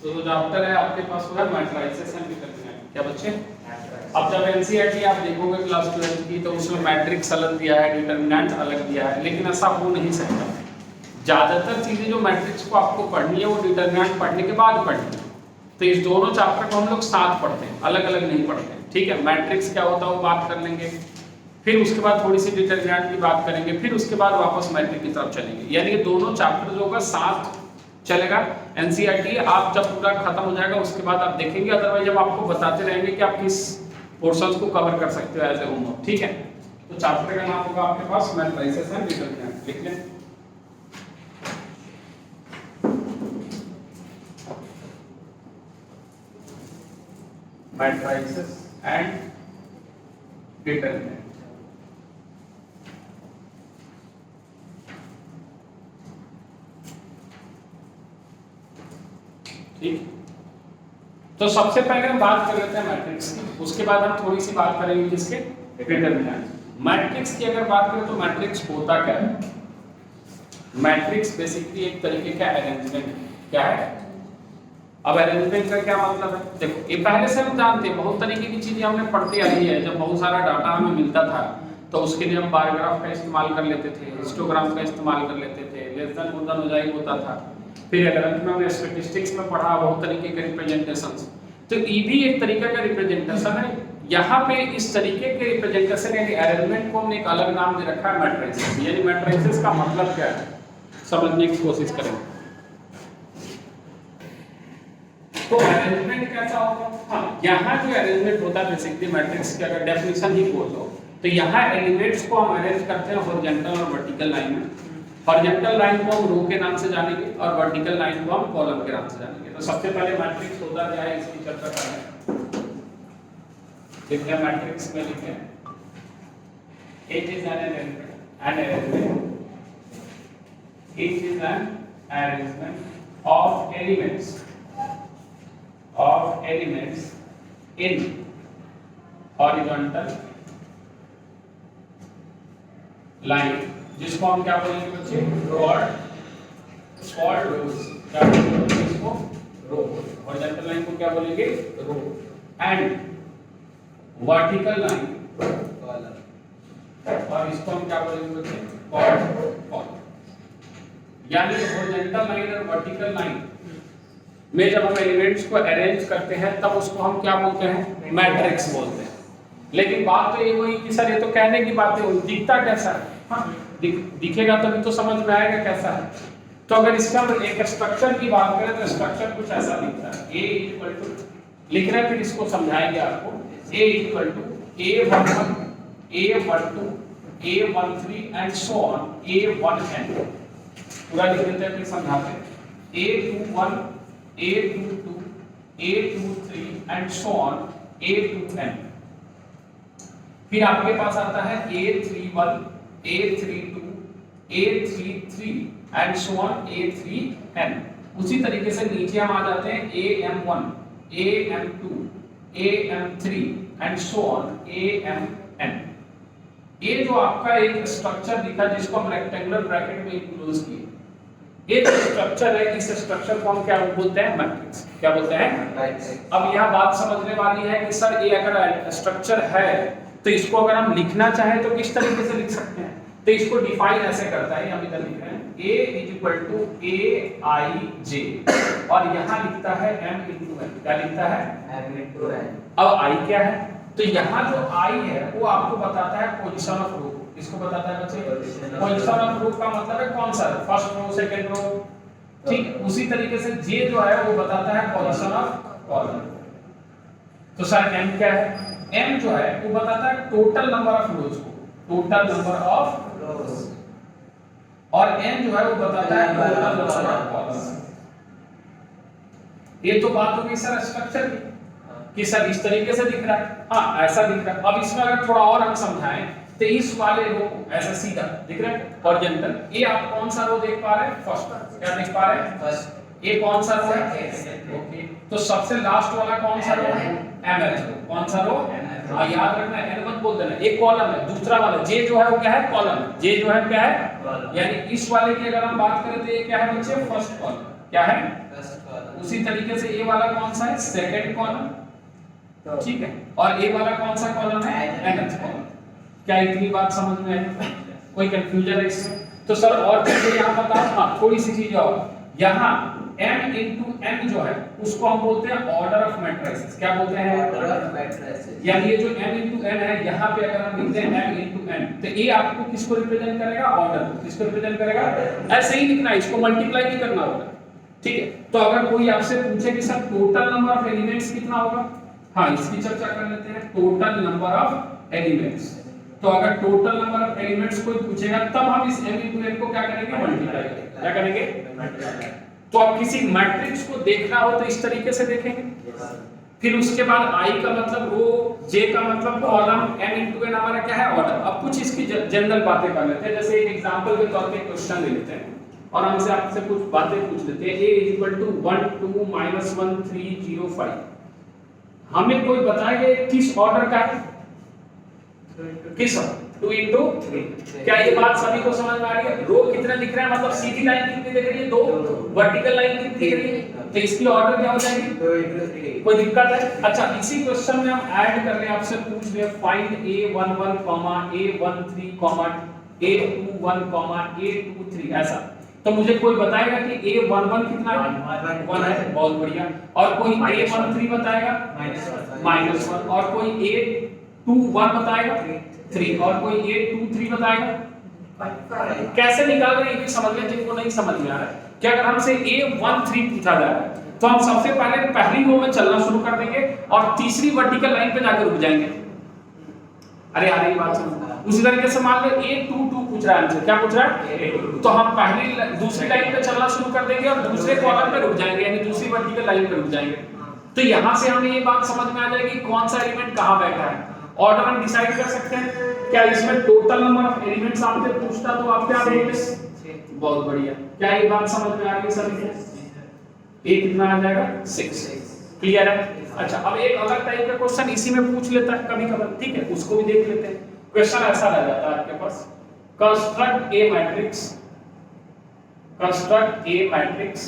तो जो चैप्टर है आपके पास वो है मैट्रिसेस एंड डिटरमिनेंट। क्या बच्चे? अब जब एनसीईआरटी आप देखोगे क्लास 12 की तो उसमें मैट्रिक्स अलग दिया है, डिटरमिनेंट अलग दिया है, लेकिन ऐसा हो नहीं सकता। ज्यादातर चीजें जो मैट्रिक्स को आपको पढ़नी है वो डिटरमिनेंट पढ़ने के बाद पढ़नी है। तो इस दोनों चैप्टर को हम लोग साथ पढ़ते हैं, अलग अलग नहीं पढ़ते हैं। ठीक है, मैट्रिक्स क्या होता है वो बात कर लेंगे, फिर उसके बाद थोड़ी सी डिटरमिनेंट की बात करेंगे, फिर उसके बाद वापस मैट्रिक की तरफ चलेंगे। यानी कि दोनों चैप्टर जो होगा साथ चलेगा। एनसीईआरटी आप जब पूरा खत्म हो जाएगा उसके बाद आप देखेंगे, अदरवाइज हम आपको बताते रहेंगे कि आप किस पोर्शंस को कवर कर सकते हो एज ए होमवर्क। ठीक है, तो चैप्टर का नाम होगा आपके पास मैट्रिसेस एंड डिटरमिनेंट। लिख लें। Matrices and determinant. ठीक, तो सबसे पहले हम बात कर लेते हैं मैट्रिक्स की, उसके बाद हम थोड़ी सी बात करेंगे किसके? डिटरमिनेंट। मैट्रिक्स की अगर बात करें तो मैट्रिक्स होता क्या है? मैट्रिक्स बेसिकली एक तरीके का अरेंजमेंट है। क्या है? अब अरेंजमेंट का क्या मतलब है? देखो, ये पहले से हम जानते हैं, बहुत तरीके की चीजें हमने पढ़ते आई है। जब बहुत सारा डाटा हमें मिलता था तो उसके लिए हम बार ग्राफ का इस्तेमाल कर लेते थे, हिस्टोग्राम का इस्तेमाल कर लेते थे, less than more than Mosaic होता था। फिर 11th में हमने स्टैटिस्टिक्स में पढ़ा बहुत तरीके के रिप्रेजेंटेशंस। तो ये भी एक तरीका का रिप्रेजेंटेशन है। यहाँ पे इस तरीके के रिप्रेजेंटेशन यानी अरेंजमेंट को हमने एक अलग नाम दे रखा है मैट्रिसेस। यानी मैट्रिसेस का मतलब क्या है समझने की कोशिश करेंगे। तो अरेंजमेंट कैसा होगा? हाँ, यहाँ जो अरेंजमेंट होता है बेसिकली मैट्रिक्स की अगर डेफिनेशन ही बोल दो तो यहाँ एलिमेंट्स को हम अरेंज करते हैं हॉरिजॉन्टल और वर्टिकल लाइन में। हॉरिजॉन्टल लाइन को हम रो के नाम से जानेंगे और वर्टिकल लाइन को हम कॉलम के नाम से जानेंगे। तो सबसे पहले मैट्रिक्स होता क्या है इसकी चर्चा करें। देखते हैं मैट्रिक्स में लिखते हैं It is an arrangement of elements in horizontal line जिसको हम क्या बोलेंगे बच्चे? Called rows. क्या बोलेंगे इसको? रो। हॉरिजॉन्टल लाइन को क्या बोलेंगे? Row. And vertical line column. और इसको हम क्या बोलेंगे बच्चे? कॉलम। यानी हॉरिजॉन्टल लाइन और वर्टिकल लाइन में जब हम एलिमेंट्स को अरेंज करते हैं तब उसको हम क्या बोलते हैं? मैट्रिक्स बोलते हैं। लेकिन बात तो ये हुई कि सर ये तो कहने की बात है, दिखता कैसा है? हाँ, दिखेगा तभी तो समझ में आएगा कैसा है। तो अगर इसका हम एक स्ट्रक्चर की बात करें तो स्ट्रक्चर कुछ ऐसा दिखता है। A इक्वल टू लिख रहे हैं, फिर इसको समझाएंगे आपको। A equal to A11 A12 A13 and so on A1n। पूरा लिख देते हैं फिर समझाते हैं। A21 A22 A23 and so on A2n। फिर आपके पास आता है A31 A32 A33 and so on A3n। उसी तरीके से नीचे हम आ जाते हैं AM1 AM2 AM3 and so on AM n। ये जो आपका एक स्ट्रक्चर दिखा जिसको हम रेक्टेंगुलर ब्रैकेट में इंक्लोज किए, ये जो स्ट्रक्चर है इस स्ट्रक्चर को हम क्या बोलते हैं? मैट्रिक्स। क्या बोलते हैं? अब यह बात समझने वाली है कि सर ये अगर स्ट्रक्चर है तो इसको अगर हम लिखना चाहें तो किस तरीके से लिख सकते हैं? तो इसको डिफाइन ऐसे करता है, हम इधर लिख रहे हैं A = AIJ और यहाँ लिखता है M × N। क्या लिखता है? M × N। अब I क्या है? तो यहाँ जो I है वो आपको बताता है पोजीशन ऑफ रो। इसको बताता है बच्चे? पोजीशन ऑफ रो का मतलब है कौन सा? First row, second row. ठीक, उसी तरीके से J जो है वो बताता है पोजीशन ऑफ कॉलम। तो सर M क्या है? M जो है वो बताता है टोटल नंबर ऑफ रोज को, टोटल नंबर ऑफ रोज। और N जो है वो बताता है टोटल नंबर ऑफ कॉलम। ये तो बात होगी सर स्ट्रक्चर की कि सर इस तरीके से दिख रहा है। हाँ, ऐसा दिख रहा है। अब इसमें अगर थोड़ा और हम समझाएं तो इस वाले रो को ऐसा सीधा दिख रहा है हॉरिजॉन्टल। ये आप कौन सा रो देख पा रहे हैं? फर्स्ट। क्या देख पा रहे हैं? फर्स्ट। ये कौन सा रो है? ओके, तो सबसे लास्ट वाला कौन सा रो है? ML रो। कौन सा रो? हाँ, याद रखना, N मत बोल देना। एक कॉलम है, दूसरा वाला J जो है वो क्या है? कॉलम। J जो है क्या है? यानी इस वाले की अगर हम बात करें तो ये क्या है बच्चे? First column. क्या है? फर्स्ट उसी तरीके से ए वाला कौन सा है, सेकंड कॉलम, ठीक है, और ए वाला कौन सा कॉलम है, nth कॉलम। क्या इतनी बात समझ में आई? कोई कंफ्यूजन है इसमें? तो सर और चीजें यहाँ बताओ। हाँ, थोड़ी सी चीज और, यहाँ m into n जो है उसको हम बोलते हैं ऑर्डर ऑफ मैट्रिसेस। क्या बोलते हैं? Order of matrices. यानी ये जो m into n है, यहाँ पे अगर हम लिखते हैं m into n, तो ये आपको किसको रिप्रेजेंट करेगा? ऑर्डर को। किसको रिप्रेजेंट करेगा? ऐसे ही लिखना है, इसको मल्टीप्लाई नहीं करना होगा, ठीक है। तो अगर कोई आपसे पूछे कि sir total number of elements कितना होगा, हाँ इसकी चर्चा कर लेते हैं। टोटल नंबर ऑफ एलिमेंट्स, तो अगर टोटल नंबर ऑफ एलिमेंट्स कोई पूछेगा तब हम इस m into n को क्या करेंगे? मल्टीप्लाई करेंगे। क्या करेंगे? तो अब किसी मैट्रिक्स को देखना हो तो इस तरीके से देखेंगे। फिर उसके बाद i का मतलब रो, j का मतलब कॉलम, m into n हमारा क्या है? ऑर्डर। अब कुछ इसकी जनरल बातें कर लेते हैं। जैसे एक एग्जांपल के तौर पे क्वेश्चन ले लेते हैं और हमसे आपसे कुछ बातें पूछ लेते हैं। a = 1 2 -1 3 0 5। हमें कोई बताएगा किस ऑर्डर का है? किस 2 into 3। क्या ये बात सभी को समझ में आ रही है? रो कितने दिख रहे हैं, मतलब सीधी लाइन कितनी दिख रही है? 2। वर्टिकल लाइन कितनी दिख रही है? तो इसकी ऑर्डर क्या हो जाएगी? 2 into 3। कोई दिक्कत है? अच्छा, इसी क्वेश्चन में हम ऐड कर रहे हैं, आपसे पूछ रहे हैं find a11, a13, a21, a23 ऐसा। तो मुझे कोई बताएगा कि a11 कितना है? 1 है, बहुत बढ़िया। और कोई a13 बताएगा? -1। और कोई a21 बताएगा? 3। और कोई a23 बताएगा? कैसे निकाल रहे हैं ये समझ लें जिनको नहीं समझ में आ रहा है। कि अगर हमसे a13 पूछा जा रहा है तो हम सबसे पहले पहली रो में चलना शुरू कर देंगे और तीसरी वर्टिकल लाइन पे जाकर रुक जाएंगे। अरे आ रही बात समझ? उसी तरीके से मान लो a22 पूछ रहा है हमसे। क्या पूछ रहा है? तो हम दूसरी लाइन पे चलना शुरू कर देंगे और दूसरे कॉलम पे रुक जाएंगे, यानी दूसरी वर्टिकल लाइन पे रुक जाएंगे। तो यहाँ से हमें ये बात समझ में आ जाएगी कौन सा एलिमेंट कहाँ बैठा है। ऑर्डर हम डिसाइड कर सकते हैं। क्या इसमें टोटल नंबर ऑफ एलिमेंट्स आपसे पूछता तो आप क्या बोलते? बहुत बढ़िया। क्या ये बात समझ में आ गई सभी को? ए कितना आ जाएगा? 6। क्लियर है? अच्छा, अब एक अलग टाइप का क्वेश्चन इसी में पूछ लेता है कभी-कभार, ठीक है, उसको भी देख लेते हैं। क्वेश्चन ऐसा रह जाता है आपके पास, construct a matrix, construct a matrix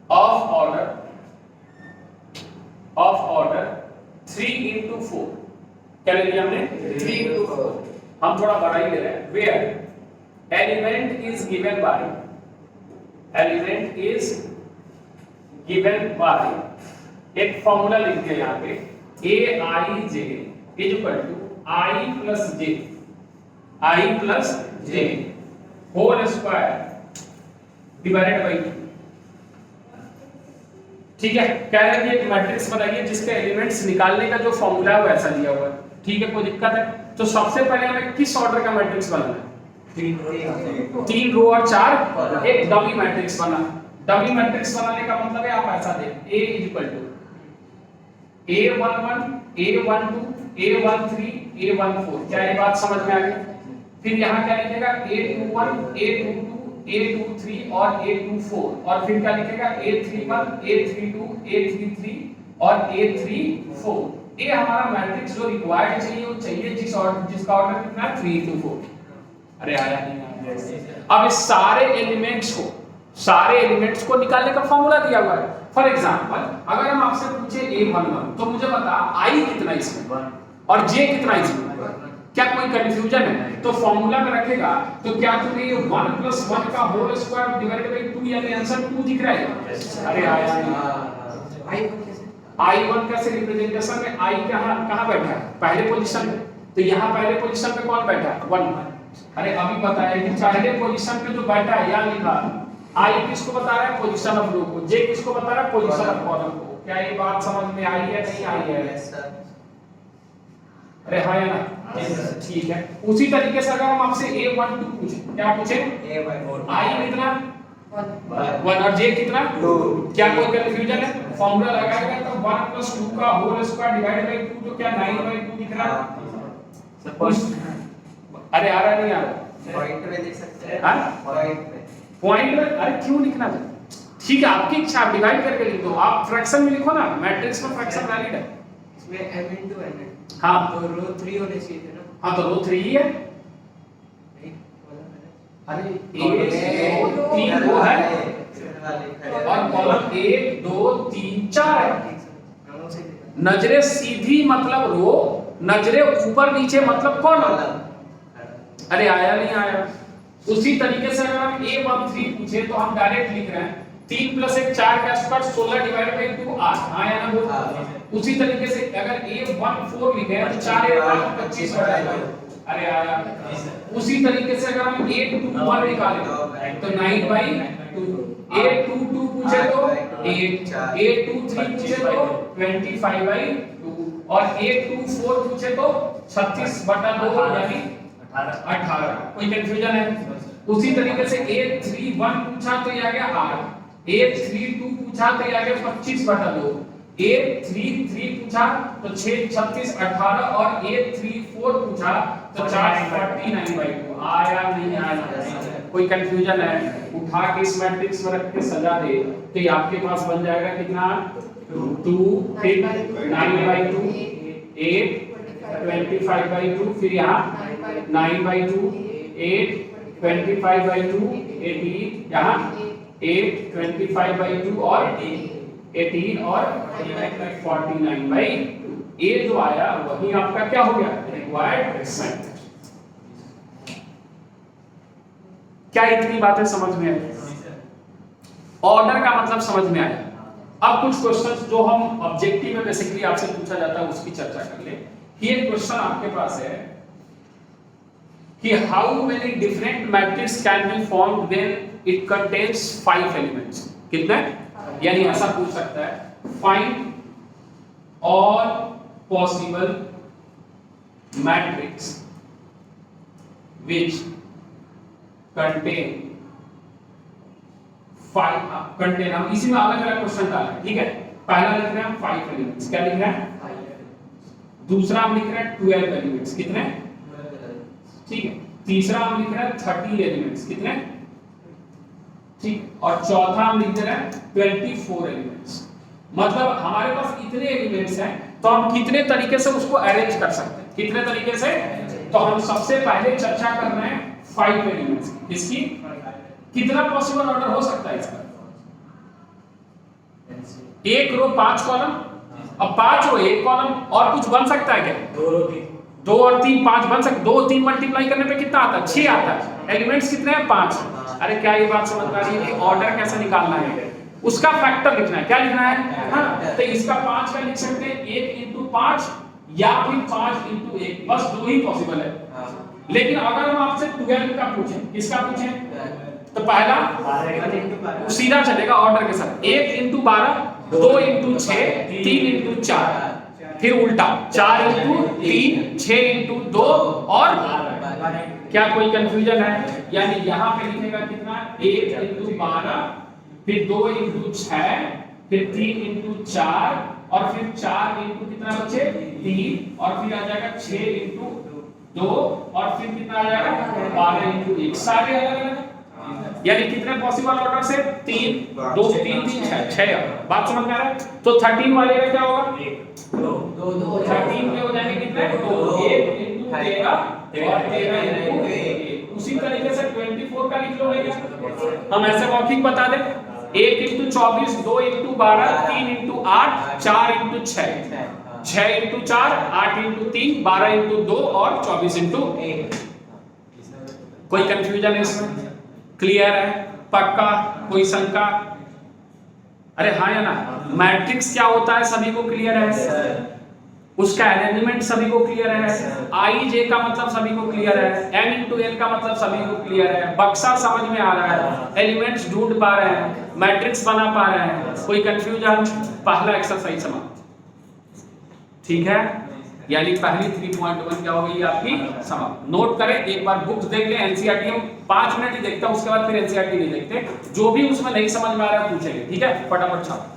of order 3 into 4। क्या ले लिया हमने? 3 into 4। हम थोड़ा बड़ा ही ले रहे हैं। Where element is given by, element is given by, एक फॉर्मूला लिख दिया यहाँ पे, aij equal to i plus j whole square divided by 2। ठीक है, कह रहे हैं कि एक मैट्रिक्स बनाइए जिसके एलिमेंट्स निकालने का जो फॉर्मूला है वो ऐसा दिया हुआ है। ठीक है, कोई दिक्कत है? तो सबसे पहले हमें किस ऑर्डर का मैट्रिक्स बनाना है? 3 रो और 4 एक डमी मैट्रिक्स बना। डमी मैट्रिक्स बनाने का मतलब है आप ऐसा देख, a = a11, a12, a13, a14। क्या ये बात समझ में आ गई? फिर यहाँ क्या लिखेगा? a21, a22, a23 और a24। और फिर क्या लिखेगा? a31, a32, a33 और a34। ये हमारा मैट्रिक्स जो रिक्वायर्ड चाहिए वो चाहिए जिसका ऑर्डर कितना है? 3 into 4। अरे आया नहीं आया? अब इस सारे एलिमेंट्स को निकालने का फॉर्मूला दिया हुआ है। फॉर एग्जांपल अगर हम आपसे पूछे a11 तो मुझे बता i कितना इसमें और j कितना इसमें। क्या कोई कंफ्यूजन है? तो फॉर्मूला में रखेगा तो क्या तुम्हें ये 1 + 1 का होल स्क्वायर डिवाइडेड बाय 2 यानी आंसर 2 दिख रहा है? अरे आया नहीं। i1 कैसे रिप्रेजेंटेशन में i कहां बैठा है? पहले पोजीशन में। तो यहां पहले पोजीशन पे कौन बैठा है? 1। अरे अभी बताया कि पहले पोजीशन पे जो बैठा है यहां लिखा i किसको बता रहा है? पोजीशन ऑफ रो को। j किसको बता रहा है? पोजीशन ऑफ कॉलम को। क्या ये बात समझ में आई है नहीं आई है? अरे हाँ या ना? ठीक है। उसी तरीके से अगर हम आपसे a12 पूछे, क्या पूछे? i कितना? 1 और j कितना? 2। क्या कोई कंफ्यूजन है? फॉर्मूला लगाएगा तो 1 + 2 का होल स्क्वायर डिवाइडेड बाय 2 तो क्या 9/2 दिख रहा है? अरे आ रहा नहीं आ रहा? पॉइंट में देख सकते हैं। हां पॉइंट में। अरे क्यों लिखना है? ठीक है, आपकी इच्छा, आप डिवाइड करके लिख दो। आप फ्रैक्शन में लिखो ना, मैट्रिक्स में फ्रैक्शन वैलिड है। इसमें m into n है। हां तो रो 3 होने चाहिए थे ना? हां तो रो 3 ही है। अरे 3 रो है। और कॉलम 1 2 3 4 है। नजरे सीधी मतलब रो, नजरे ऊपर नीचे मतलब कॉलम। अरे आया नहीं आया। उसी तरीके से अगर हम A13 पूछे तो हम डायरेक्ट लिख रहे हैं 3 + 1 4 का स्क्वायर 16 डिवाइड बाय 2 8। आया ना बोल। उसी तरीके से अगर A14 लिखे तो 4 × 25 हो जाएगा। अरे आया। उसी तरीके से अगर हम A21 निकालें तो 9/2, A22 पूछे तो 8, A23 पूछे तो 25/2 और A24 पूछे तो 36/2 यानी 18। कोई कंफ्यूजन है? उसी तरीके से A31 पूछा तो ये आ गया 8, A32 पूछा तो ये आ गया 25/2, A33 पूछा तो 6 36 18 और A34 पूछा तो 4 49/2। आया नहीं आया? कोई कंफ्यूजन है? उठा के इस मैट्रिक्स में रख के सजा दे तो ये आपके पास बन जाएगा कितना 2 फिर 9/2 8 25/2 फिर यहाँ 9/2 8 25/2 18 यहाँ 8 25/2 और 18 और 49/2। ये जो आया वही आपका क्या हो गया रिक्वायर्ड मैट्रिक्स। क्या इतनी बातें समझ में आई? ऑर्डर का मतलब समझ में आया। अब कुछ क्वेश्चंस जो हम ऑब्जेक्टिव में बेसिकली आपसे पूछा जाता है उसकी चर्चा कर ले। ये क्वेश्चन आपके पास है कि how many different matrix can be formed when it contains 5 elements. कितने? यानी ऐसा पूछ सकता है find all possible matrix which contain 5 contain. हम इसी में अलग अलग क्वेश्चन डाल रहे हैं, ठीक है। पहला लिख रहे हैं हम 5 एलिमेंट्स। क्या लिख रहे हैं? दूसरा हम लिख रहे हैं 12 एलिमेंट्स। कितने? ठीक है। तीसरा हम लिख रहे हैं 13 एलिमेंट्स। कितने? ठीक। और चौथा हम लिख रहे हैं 24 एलिमेंट्स। मतलब हमारे पास इतने एलिमेंट्स हैं तो हम कितने तरीके से उसको अरेंज कर सकते हैं? कितने तरीके से? तो हम सबसे पहले चर्चा कर रहे हैं 5 एलिमेंट्स की। इसकी कितना पॉसिबल ऑर्डर हो सकता है इसका? एक रो 5 कॉलम, अब 5 रो 1 कॉलम, और कुछ बन सकता है क्या? 2 और 3 5 बन सकते। 2 3 मल्टीप्लाई करने पे कितना आता है? 6 आता है। एलिमेंट्स कितने हैं? 5। अरे क्या ये बात समझ में आ रही है कि ऑर्डर कैसे निकालना है? उसका फैक्टर लिखना है। क्या लिखना है? हाँ, तो इसका 5 का लिख सकते हैं 1 × 5 या फिर 5 × 1। बस 2 ही पॉसिबल है। लेकिन अगर हम आपसे 12 का पूछें, किसका पूछें? तो पहला सीधा चलेगा ऑर्डर के साथ 1 × 12 2 × 6 3 × 4, फिर उल्टा 4 × 3 6 × 2 और क्या कोई कंफ्यूजन है? यानी यहाँ पे लिखेगा कितना 1 × 12 फिर 2 × 6 फिर 3 × 4 और फिर 4 × कितना बचे 3 और फिर आ जाएगा 6 × 2 और फिर कितना आ जाएगा 12 × 1। सारे अलग अलग। यानी कितने पॉसिबल ऑर्डर से 3 2 3 3 6। बात समझ में आ रहा है? तो 13 वाले का क्या होगा 2 13 के हो जाएंगे कितने 2 1 × 13 और 13 × 1। उसी तरीके से 24 का लिख लोगे क्या? हम ऐसे मौखिक बता दें 1 × 24 2 × 12 3 × 8 4 × 6 6 × 4 8 × 3 12 × 2 और 24 × 1। कोई कंफ्यूजन है इसमें? क्लियर है? पक्का? कोई शंका? अरे हाँ या ना? मैट्रिक्स क्या होता है सभी को क्लियर है? उसका एलिमेंट सभी को क्लियर है? आई जे का मतलब सभी को क्लियर है? n × n का मतलब सभी को क्लियर है? बक्सा समझ में आ रहा है? एलिमेंट्स ढूंढ पा रहे हैं? मैट्रिक्स बना पा रहे हैं? कोई कंफ्यूजन? पहला एक्सरसाइज समाप्त। ठीक है। यानी पहली 3.1 क्या हो गई आपकी समाप्त। नोट करें, एक बार बुक्स देख लें। एनसीईआरटी हम 5 मिनट ही देखता हूं, उसके बाद फिर एनसीईआरटी नहीं देखते। जो भी उसमें नहीं समझ में आ रहा है पूछेंगे, ठीक है? फटाफट छाप।